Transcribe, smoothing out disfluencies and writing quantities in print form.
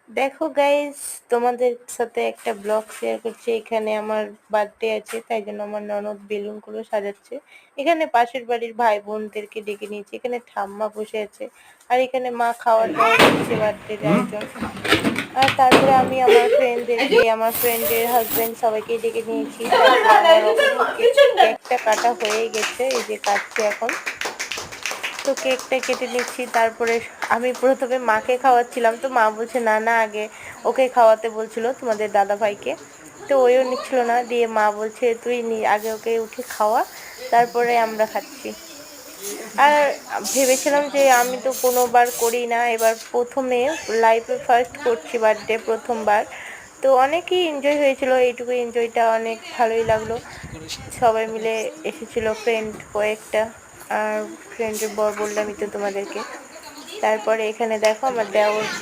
দেখো গাইস, তোমাদের সাথে একটা ব্লগ শেয়ার করছি। এখানে আমার বার্থডে আছে, তাই জন্য আমার ননদ বেলুনগুলো সাজাচ্ছে। এখানে পাশের বাড়ির ভাই বোনদেরকে ডেকে নিয়েছি। এখানে ঠাম্মা বসে আছে, আর এখানে মা খাওয়ার দাওয়ার দিচ্ছে বার্থডের আয়োজন। আর তারপরে আমি আমার ফ্রেন্ডদেরকে, আমার ফ্রেন্ডের হাজবেন্ড সবাইকে ডেকে নিয়েছি। তারপরে আমার কেকটা কাটা হয়ে গেছে, এই যে কাটছে এখন। তো কেকটা কেটে নিচ্ছি। তারপরে আমি প্রথমে মাকে খাওয়াচ্ছিলাম, তো মা বলছে না না, আগে ওকে খাওয়াতে বলছিল, তোমাদের দাদা ভাইকে। তো ওইও নিচ্ছিল না, দিয়ে মা বলছে তুই আগে ওকে উঠে খাওয়া, তারপরে আমরা খাচ্ছি। আর ভেবেছিলাম যে আমি তো কোনোবার করি না, এবার প্রথমে লাইফে ফার্স্ট করছি বার্থডে, প্রথমবার। তো অনেকই এনজয় হয়েছিল, এইটুকু এনজয়টা অনেক ভালোই লাগলো। সবাই মিলে এসেছিল, ফ্রেন্ড কয়েকটা। আর ফ্রেন্ডের বর বললামই তো তোমাদেরকে। তারপরে এখানে দেখো আমার দেওর